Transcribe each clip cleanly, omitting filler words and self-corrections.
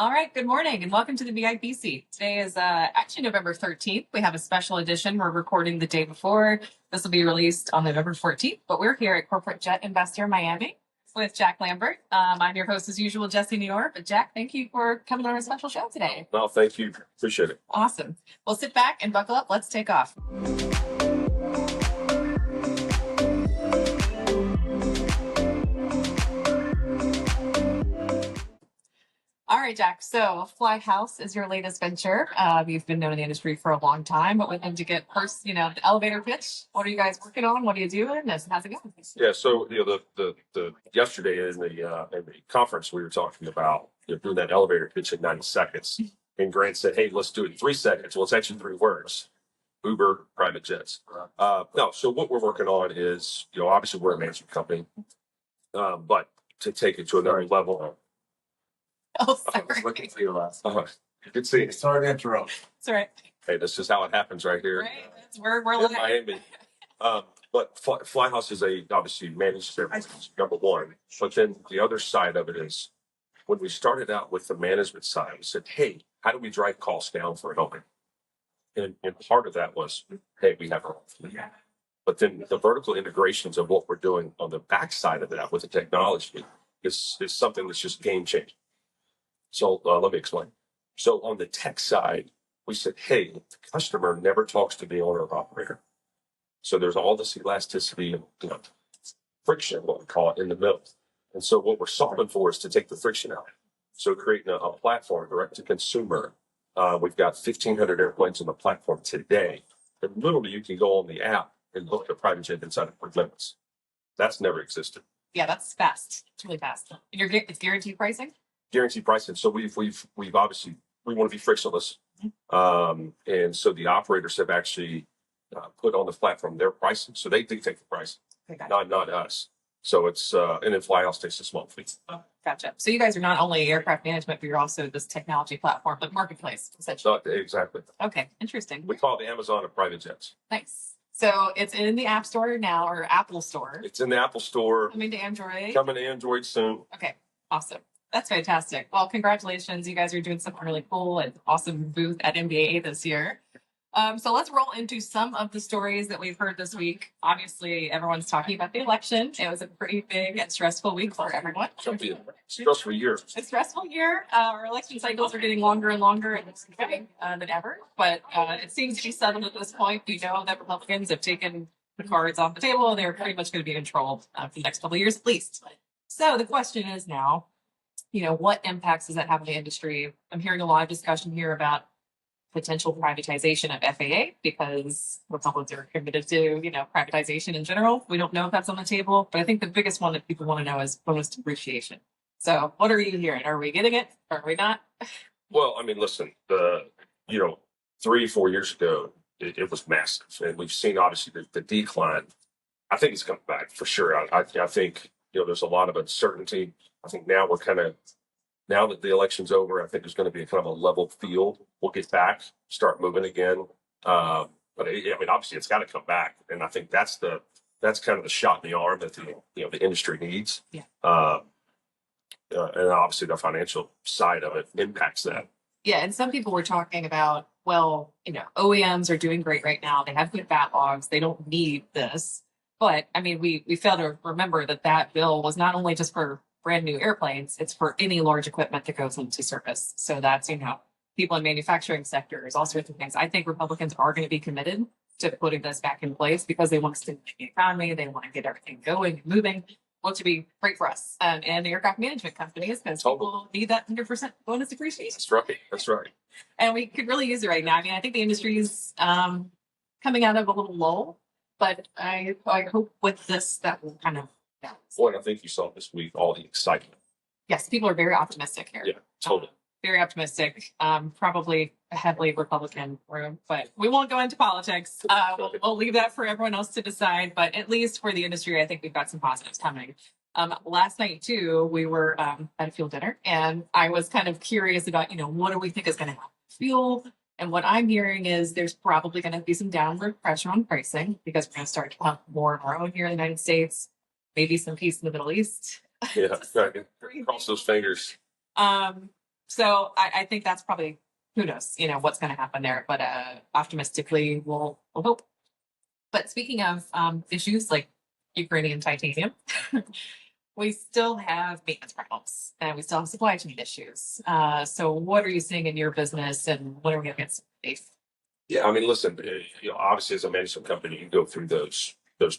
All right, good morning and welcome to the VIP seat. Today is actually November 13th. We have a special edition. We're recording the day before. This will be released on November 14th, but we're here at Corporate Jet Investor Miami with Jack Lambert. I'm your host as usual, Jessie Naor. But Jack, thank you for coming on our special show today. No, thank you. Appreciate it. Awesome. Well, sit back and buckle up. Let's take off. All right, Jack. So FlyHouse is your latest venture. You've been known in the industry for a long time, but we'd love to get first, the elevator pitch. What are you guys working on? What are you doing? How's it going? Yeah. So the yesterday in the conference we were talking about doing that elevator pitch in 90 seconds, and Grant said, "Hey, let's do it in 3 seconds." Well, it's actually 3 words: Uber private jets. No. So what we're working on is obviously we're a management company, but to take it to another level. Oh, sorry. I was looking for you last. Good seeing you. Sorry to interrupt. It's all right. Hey, this is how it happens right here. Right. We're In live. Miami. But FlyHouse is obviously managed services, number one. But then the other side of it is when we started out with the management side, we said, hey, how do we drive costs down for helping? And part of that was, hey, we have our own fleet. But then the vertical integrations of what we're doing on the backside of that with the technology is something that's just game changing. So let me explain. So on the tech side, we said, hey, the customer never talks to the owner or operator. So there's all this elasticity and friction, what we call it, in the middle. And so what we're solving for is to take the friction out. So creating a platform direct to consumer. We've got 1,500 airplanes on the platform today. And literally you can go on the app and book a private jet inside of 3 minutes. That's never existed. Yeah, that's fast. It's really fast. And it's guaranteed pricing? Guaranteed pricing. So we've obviously, we want to be frictionless. And so the operators have actually put on the platform their pricing. So they dictate the price, not us. So it's, and then FlyHouse takes a small fleet. Oh, gotcha. So you guys are not only aircraft management, but you're also this technology platform, like marketplace, essentially. Exactly. Okay, interesting. We call it the Amazon of private jets. Nice. So it's in the App Store now, or Apple Store. It's in the Apple Store. Coming to Android. Coming to Android soon. Okay, awesome. That's fantastic. Well, congratulations. You guys are doing something really cool and awesome booth at MBA this year. So let's roll into some of the stories that we've heard this week. Obviously, everyone's talking about the election. It was a pretty big and stressful week for everyone. Stressful year. A stressful year. Our election cycles are getting longer and longer and it's exciting than ever. But it seems to be settled at this point. We know that Republicans have taken the cards off the table. They're pretty much going to be in control for the next couple of years at least. So the question is now, what impacts does that have on the industry? I'm hearing a lot of discussion here about potential privatization of FAA because Republicans are committed to, privatization in general. We don't know if that's on the table, but I think the biggest one that people want to know is bonus depreciation. So what are you hearing? Are we getting it? Are we not? Well, I mean, listen, 3-4 years ago, it was massive. And we've seen, obviously, the decline. I think it's coming back for sure. I think, there's a lot of uncertainty. I think now now that the election's over, I think there's going to be a kind of a level field. We'll get back, start moving again. But obviously it's got to come back. And I think that's kind of the shot in the arm that the industry needs. Yeah. And obviously the financial side of it impacts that. Yeah. And some people were talking about, OEMs are doing great right now. They have good backlogs. They don't need this. But we fail to remember that bill was not only just for brand new airplanes, it's for any large equipment that goes into service. So that's, people in manufacturing sectors, all sorts of things. I think Republicans are going to be committed to putting this back in place because they want to stimulate the economy. They want to get everything going and moving, which would be great for us and the aircraft management companies because people need that 100% bonus depreciation. That's right. And we could really use it right now. I think the industry is coming out of a little lull, but I hope with this that will kind of balance. Boy, I think you saw this week all the excitement. Yes, people are very optimistic here. Yeah, totally. Very optimistic. Probably a heavily Republican room, but we won't go into politics. We'll leave that for everyone else to decide. But at least for the industry, I think we've got some positives coming. Last night too, we were at a fuel dinner, and I was kind of curious about what do we think is going to happen with fuel. And what I'm hearing is there's probably going to be some downward pressure on pricing because we're going to start to pump more of our own here in the United States. Maybe some peace in the Middle East. Yeah, cross those fingers. So I think that's probably, who knows, what's going to happen there. But optimistically, we'll hope. But speaking of issues like Ukrainian titanium, we still have maintenance problems and we still have supply chain issues. So what are you seeing in your business, and what are we going to get safe? Yeah, I mean, listen, obviously as a management company, you go through those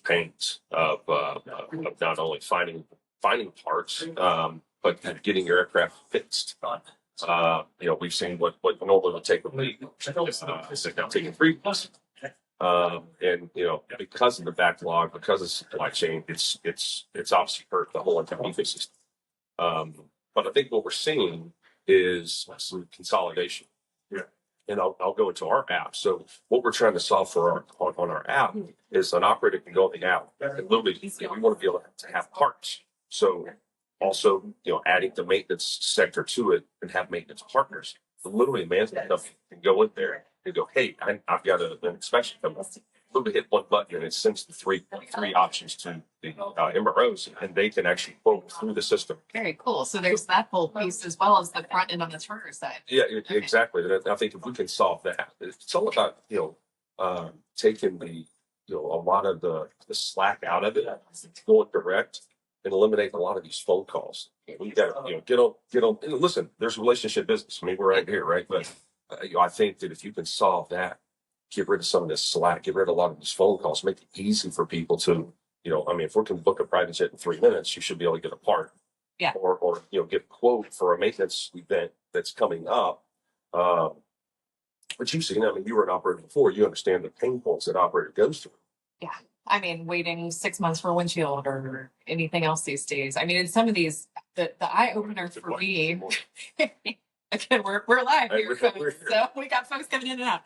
pains of not only finding parts, but getting your aircraft fixed. We've seen what normally would take a week, is now taking 3 weeks. And because of the backlog, because of supply chain, it's obviously hurt the whole entire ecosystem. But I think what we're seeing is some consolidation. Yeah. And I'll go into our app. So what we're trying to solve for on our app is an operator can go on the app and literally we want to be able to have parts. So also adding the maintenance sector to it and have maintenance partners. So literally a management company can go in there and go, hey, I've got an inspection coming up. Literally hit one button and it sends the three options to the MROs, and they can actually quote through the system. Very cool. So there's that whole piece as well as the front end on the charter side. Yeah, exactly. And I think if we can solve that, it's all about taking a lot of the slack out of it, going direct, and eliminate a lot of these phone calls. We got to get on. And listen, there's relationship business. I mean, we're right here, right? But I think that if you can solve that, get rid of some of this slack, get rid of a lot of these phone calls, make it easy for people to, if we can book a private jet in 3 minutes, you should be able to get a part. Yeah. Or get a quote for a maintenance event that's coming up. But you've seen, you were an operator before, you understand the pain points that operator goes through. Yeah. I mean, waiting 6 months for a windshield or anything else these days. I mean, in some of these, the eye opener for me, again, we're live here, folks, so we got folks coming in and out.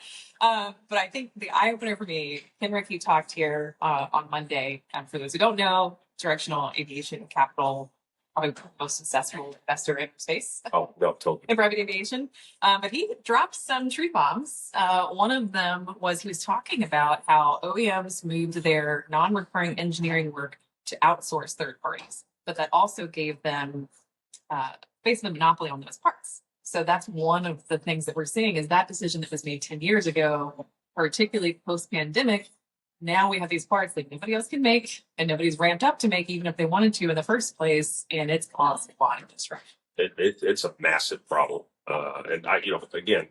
But I think the eye opener for me, Ken Rickey talked here on Monday. And for those who don't know, Directional Aviation Capital, probably the most successful investor in space. Oh, no, totally. In private aviation. But he dropped some truth bombs. One of them was he was talking about how OEMs moved their non-recurring engineering work to outsource third parties, but that also gave them basically a monopoly on those parts. So that's one of the things that we're seeing is that decision that was made 10 years ago, particularly post-pandemic. Now we have these parts that nobody else can make and nobody's ramped up to make, even if they wanted to in the first place. And it's caused a lot of disruption. It's a massive problem. And again,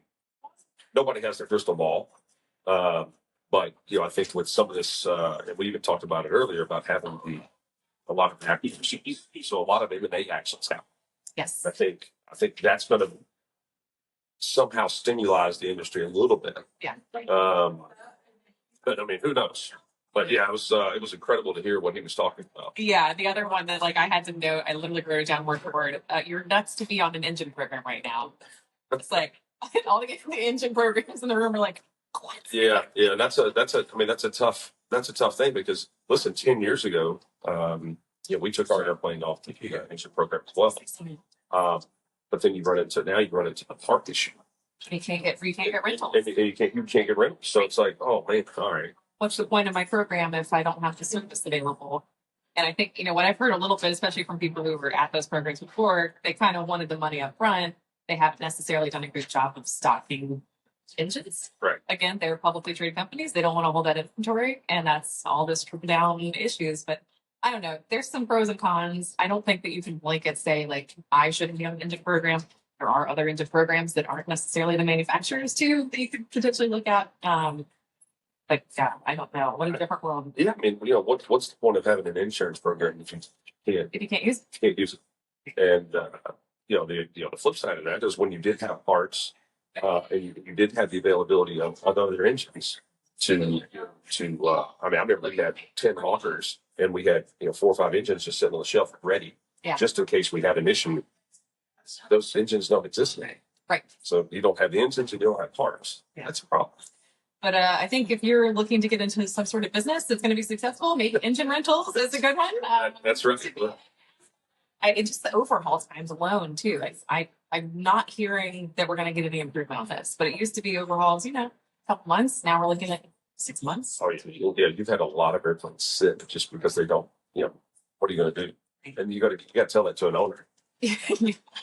nobody has their crystal ball. But I think with some of this, and we even talked about it earlier about having a lot of acquisitions. So a lot of M&A actions happen. Yes. I think that's going to somehow stimulate the industry a little bit. Yeah. But I mean, who knows? But yeah, it was incredible to hear what he was talking about. Yeah, the other one that I had to note, I literally wrote it down word for word. You're nuts to be on an engine program right now. It's like all the engine programs in the room are like, what? Yeah. That's a tough thing because listen, 10 years ago, we took our airplane off the engine program as well. But then you run into the part issue. You can't get rentals. And you can't get rentals. So it's like, oh man, all right. What's the point of my program if I don't have the service available? And I think, what I've heard a little bit, especially from people who were at those programs before, they kind of wanted the money up front. They haven't necessarily done a good job of stocking engines. Right. Again, they're publicly traded companies. They don't want to hold that inventory. And that's all this trickle down issues. But I don't know. There's some pros and cons. I don't think that you can blanket say, I shouldn't be on an engine program. There are other engine programs that aren't necessarily the manufacturers too that you could potentially look at. But yeah, I don't know. What a different world. Yeah, I mean, what's the point of having an insurance program if you can't use it? Can't use it. And the flip side of that is when you did have parts, and you did have the availability of other engines to I remember we had 10 Hawkers and we had 4 or 5 engines just sitting on the shelf ready, just in case we had an issue. Those engines don't exist now. Right. So you don't have the engines and you don't have parts. Yeah. That's a problem. But I think if you're looking to get into some sort of business that's going to be successful, maybe engine rentals is a good one. That's right. It's just the overhaul times alone too. I'm not hearing that we're going to get any improvement on this, but it used to be overhauls, a couple months. Now we're looking at 6 months. Oh yeah, you've had a lot of airplanes sit just because they don't. What are you going to do? And you got to tell that to an owner.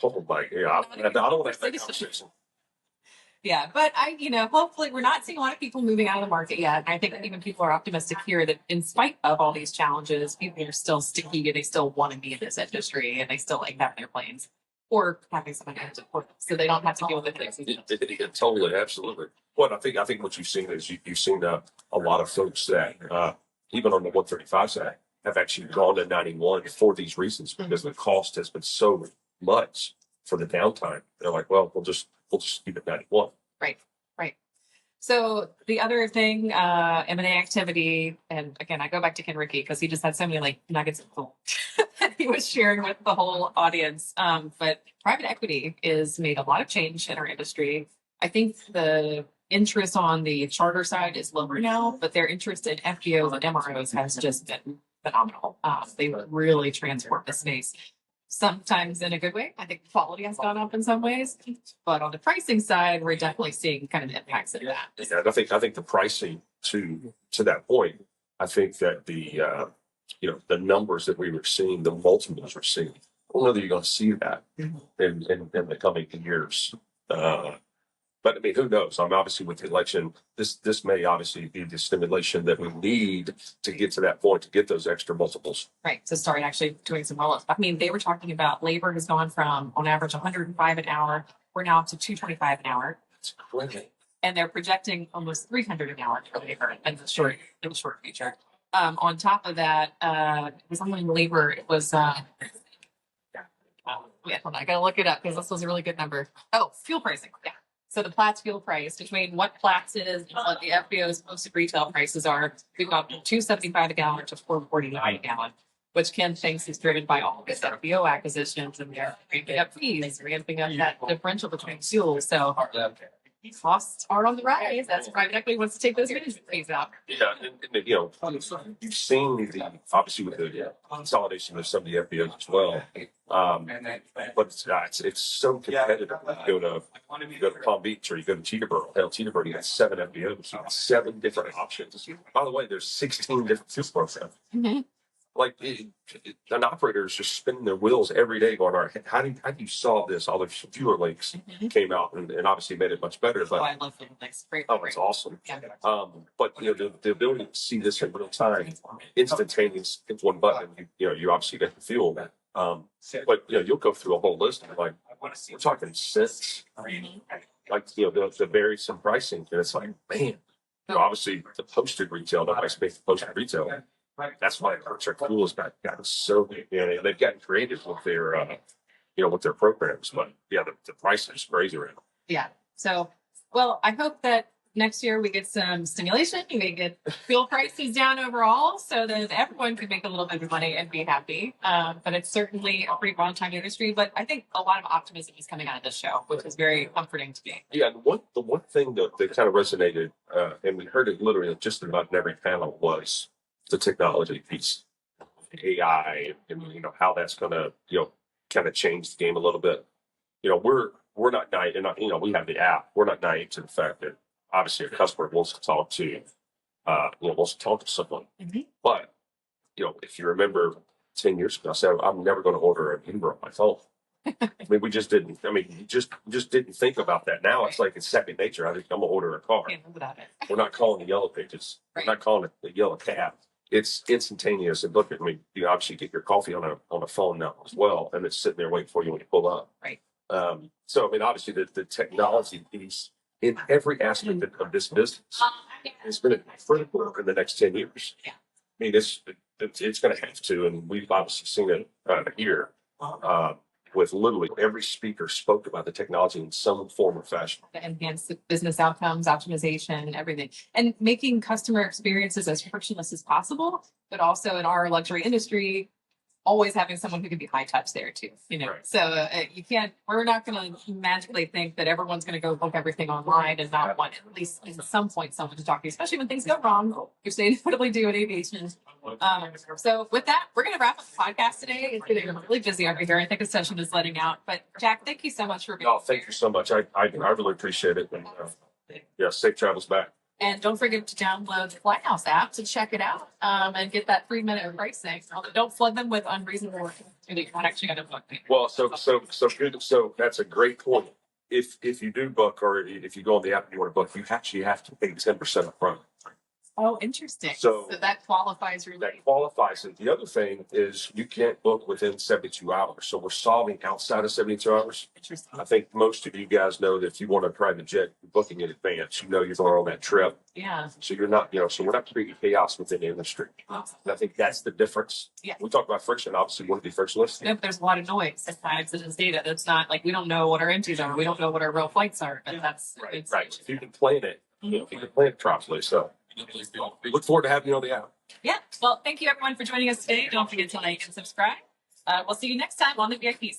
Oh my, yeah, I don't want to have that conversation. Yeah, but hopefully we're not seeing a lot of people moving out of the market yet. I think even people are optimistic here that in spite of all these challenges, people are still sticky and they still want to be in this industry and they still like having their planes or having someone else support them so they don't have to deal with it. Totally, absolutely. Well, I think what you've seen is you've seen a lot of folks that even on the 135 side have actually gone to 91 for these reasons because the cost has been so much for the downtime. They're like, well, we'll just keep it 91. Right, right. So the other thing, M&A activity, and again, I go back to Ken Rickey because he just had so many like nuggets of gold that he was sharing with the whole audience. But private equity has made a lot of change in our industry. I think the interest on the charter side is lower now, but their interest in FBOs and MROs has just been phenomenal. They really transformed the space. Sometimes in a good way. I think quality has gone up in some ways, but on the pricing side, we're definitely seeing kind of the impacts of that. Yeah, and I think the pricing to that point, I think that the numbers that we were seeing, the multiples we're seeing, I don't know that you're going to see that in the coming years. But I mean, who knows? I'm obviously with the election. This may obviously be the stimulation that we need to get to that point to get those extra multiples. Right. To start actually doing some roll ups. I mean, they were talking about labor has gone from on average 105 an hour. We're now up to 225 an hour. It's crazy. And they're projecting almost 300 an hour for labor in the short future. On top of that, it was only in labor. It was hold on, I gotta look it up because this was a really good number. Oh, fuel pricing. Yeah. So the Platts fuel price between what Platts is and what the FBO's posted retail prices are, we've gone from $2.75 a gallon to $4.49 a gallon, which Ken thinks is driven by all these FBO acquisitions and they're ramping up fees, ramping up that differential between fuels. So costs are on the rise as private equity wants to take those fees out. Yeah, and you've seen obviously with the consolidation of some of the FBOs as well. But it's so competitive. You go to Palm Beach or you go to Teterboro. Hell, Teterboro, you got 7 FBOs, you got 7 different options. By the way, there's 16 different fuel programs. Mm-hmm. Like an operator is just spinning their wheels every day going, all right, how do you solve this? All the fewer links came out and obviously made it much better. But I love fewer links. Great. Oh, it's awesome. Yeah. But the ability to see this in real time, instantaneous, hit one button, you obviously get the fuel. But you'll go through a whole list and like we're talking cents, like the vary some pricing, and it's like, man, obviously the posted retail, nobody's paying for posted retail. That's why Archer Fuel has gotten so they've gotten creative with their with their programs. But yeah, the price is crazy right now. Yeah. So well, I hope that next year we get some stimulation, we get fuel prices down overall so that everyone can make a little bit of money and be happy. But it's certainly a pretty volatile industry. But I think a lot of optimism is coming out of this show, which is very comforting to me. Yeah, and the one thing that kind of resonated, and we heard it literally just about in every panel, was the technology piece, AI, and how that's going to kind of change the game a little bit. We're not naive, and we have the app. We're not naive to the fact that obviously a customer wants to talk to someone. Mm-hmm. But if you remember 10 years ago, I said I'm never going to order an Uber on my phone. I mean, we just didn't. I mean, you just didn't think about that. Now it's like it's second nature. I think I'm gonna order a car. Can't live without it. We're not calling the yellow pages. Right. We're not calling it the yellow cab. It's instantaneous. And look, I mean, you obviously get your coffee on a phone now as well, and it's sitting there waiting for you when you pull up. Right. So I mean, obviously the technology piece in every aspect of this business is going to be critical in the next 10 years. Yeah. I mean, it's going to have to, and we've obviously seen it here. With literally every speaker spoke about the technology in some form or fashion. To enhance the business outcomes, optimization, everything, and making customer experiences as frictionless as possible, but also in our luxury industry, always having someone who can be high touch there too, Right. So we're not going to magically think that everyone's going to go book everything online and not want at least at some point someone to talk to, especially when things go wrong, which they inevitably do in aviation. So with that, we're going to wrap up the podcast today. It's getting really busy over here. I think the session is letting out, but Jack, thank you so much for being Thank you so much. I really appreciate it. And safe travels back. And don't forget to download the FlyHouse app to check it out and get that 3-minute pricing. Although don't flood them with unreasonable you're not actually going to book it. Well, so good. So that's a great point. If you do book, or if you go on the app and you want to book, you actually have to pay 10% up front. Oh, interesting. So that qualifies your that qualifies it. The other thing is you can't book within 72 hours. So we're solving outside of 72 hours. Interesting. I think most of you guys know that if you want a private jet, you're booking in advance. You know you're going on that trip. Yeah. So you're not, so we're not creating chaos within the industry. Awesome. And I think that's the difference. Yeah. We talk about friction. Obviously, we want to be frictionless. No, but there's a lot of noise at times in this data. That's not like we don't know what our empties are. We don't know what our real flights are. But that's right. If you can plan it, if you can plan it properly. So look forward to having you on the app. Yeah. Well, thank you everyone for joining us today. Don't forget to like and subscribe. We'll see you next time on the VIP.